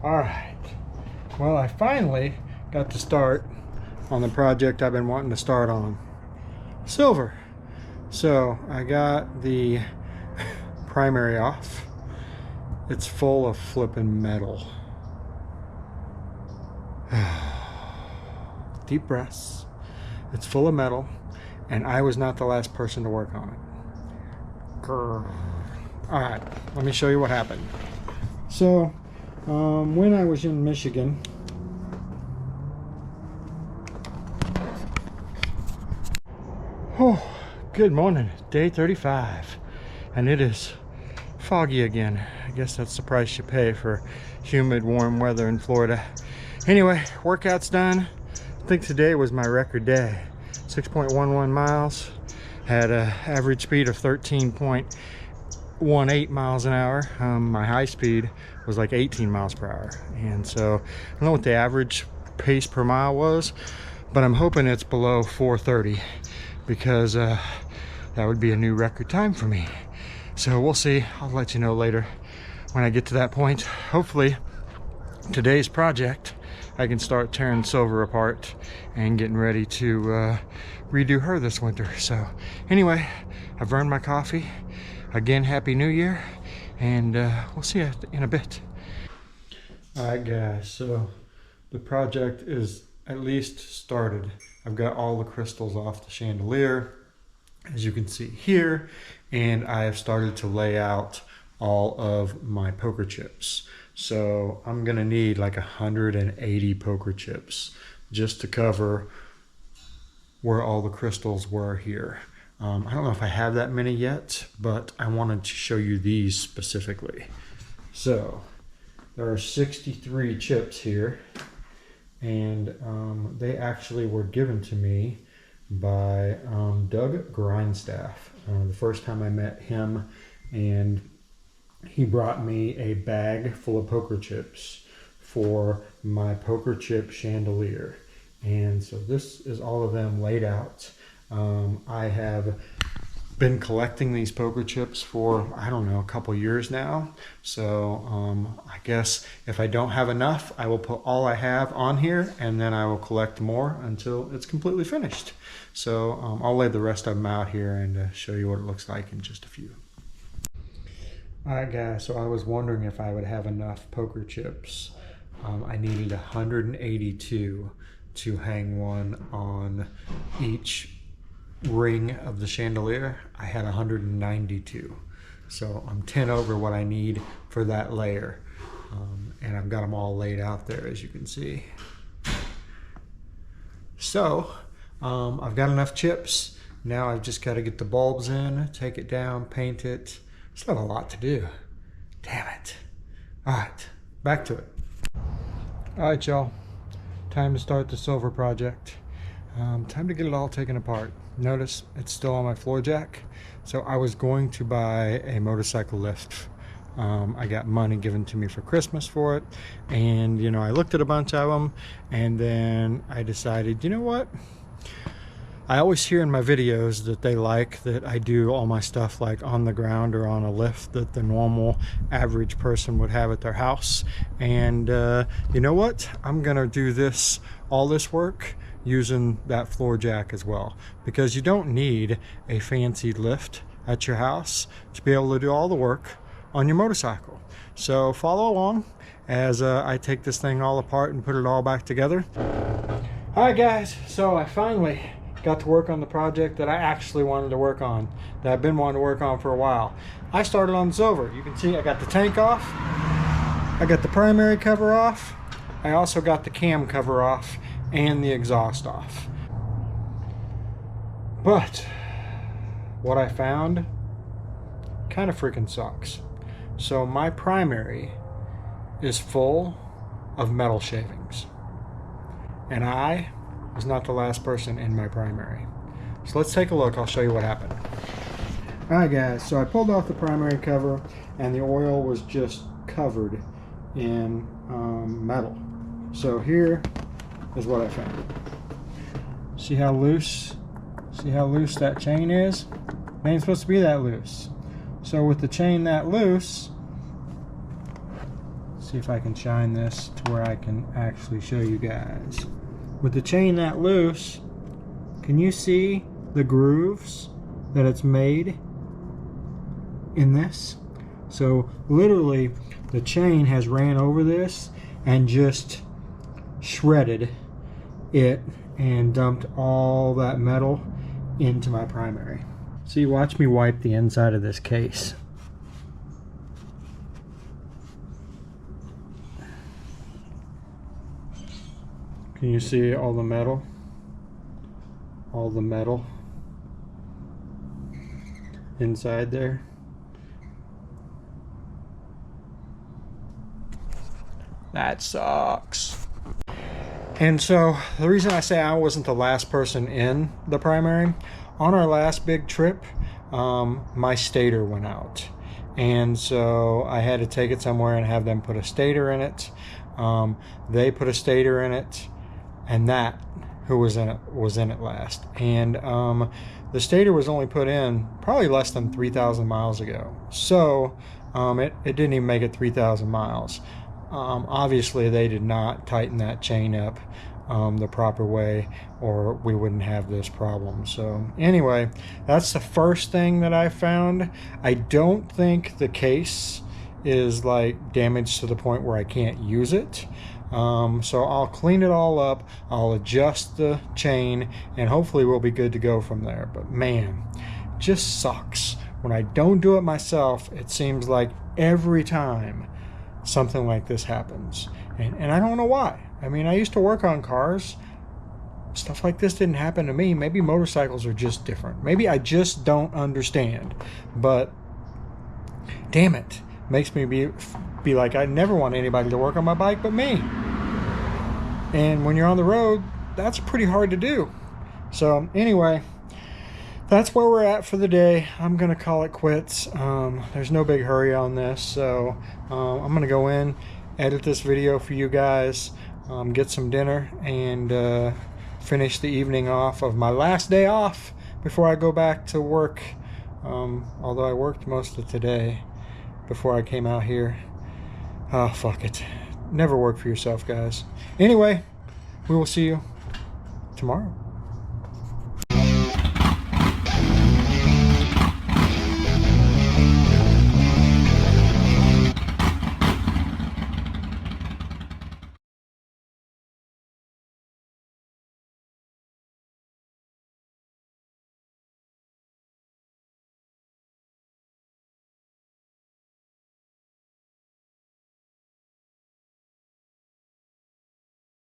All right. Well, I finally got to start on the project I've been wanting to start on. Silver. So I got the primary off. It's full of flipping metal. Deep breaths. It's full of metal, and I was not the last person to work on it. Grr. All right, let me show you what happened. So, when I was in Michigan, oh, good morning, day 35, and it is foggy again. I guess that's the price you pay for humid, warm weather in Florida. Anyway, workout's done. I think today was my record day. 6.11 miles, had an average speed of 13.18 miles an hour. My high speed was like 18 miles per hour. And so I don't know what the average pace per mile was, but I'm hoping it's below 4:30 because that would be a new record time for me. So we'll see. I'll let you know later when I get to that point. Hopefully today's project I can start tearing Silver apart and getting ready to redo her this winter. So anyway, I've earned my coffee. Again, Happy New Year, and we'll see you in a bit. All right, guys, so the project is at least started. I've got all the crystals off the chandelier, as you can see here, and I have started to lay out all of my poker chips. So I'm gonna need like 180 poker chips just to cover where all the crystals were here. I don't know if I have that many yet, but I wanted to show you these specifically. So there are 63 chips here, and they actually were given to me by Doug Grindstaff. The first time I met him, and he brought me a bag full of poker chips for my poker chip chandelier. And so this is all of them laid out. I have been collecting these poker chips for, I don't know, a couple years now. So I guess if I don't have enough, I will put all I have on here, and then I will collect more until it's completely finished. So I'll lay the rest of them out here and show you what it looks like in just a few. All right, guys, so I was wondering if I would have enough poker chips. I needed 182 to hang one on each ring of the chandelier. I had 192. So I'm 10 over what I need for that layer. And I've got them all laid out there, as you can see. So I've got enough chips. Now I've just got to get the bulbs in, take it down, paint it. Still have a lot to do. Damn it. All right, back to it. All right, y'all. Time to start the Silver project. Time to get it all taken apart. Notice it's still on my floor jack. So I was going to buy a motorcycle lift. I got money given to me for Christmas for it. And, you know, I looked at a bunch of them, and then I decided, you know what? I always hear in my videos that they like that I do all my stuff like on the ground or on a lift that the normal average person would have at their house. And you know what? I'm gonna do all this work using that floor jack as well, because you don't need a fancy lift at your house to be able to do all the work on your motorcycle. So follow along as I take this thing all apart and put it all back together. All right, guys, so I finally got to work on the project that I actually wanted to work on, that I've been wanting to work on for a while. I started on Silver. You can see I got the tank off, I got the primary cover off, I also got the cam cover off and the exhaust off. But what I found kind of freaking sucks. So my primary is full of metal shavings, and I was not the last person in my primary. So let's take a look. I'll show you what happened. All right, guys, so I pulled off the primary cover, and the oil was just covered in metal. So here is what I found. See how loose that chain is? It ain't supposed to be that loose. So with the chain that loose, See if I can shine this to where I can actually show you guys. With the chain that loose, can you see the grooves that it's made in this? So literally the chain has ran over this and just shredded it and dumped all that metal into my primary. See, watch me wipe the inside of this case. Can you see all the metal? All the metal inside there. That sucks. And so the reason I say I wasn't the last person in the primary, on our last big trip, my stator went out. And so I had to take it somewhere and have them put a stator in it. They put a stator in it, and that who was in it last. And the stator was only put in probably less than 3,000 miles ago. So it didn't even make it 3,000 miles. Obviously they did not tighten that chain up the proper way, or we wouldn't have this problem. So anyway, that's the first thing that I found. I don't think the case is like damaged to the point where I can't use it. So I'll clean it all up, I'll adjust the chain, and hopefully we'll be good to go from there. But man, it just sucks when I don't do it myself. It seems like every time something like this happens, and I don't know why. I mean, I used to work on cars. Stuff like this didn't happen to me. Maybe motorcycles are just different. Maybe I just don't understand. But damn it, makes me be like, I never want anybody to work on my bike but me. And when you're on the road, that's pretty hard to do. So anyway, that's where we're at for the day. I'm gonna call it quits. There's no big hurry on this, so I'm gonna go in, edit this video for you guys, get some dinner, and finish the evening off of my last day off before I go back to work. Although I worked most of today before I came out here. Oh, fuck it. Never work for yourself, guys. Anyway, we will see you tomorrow.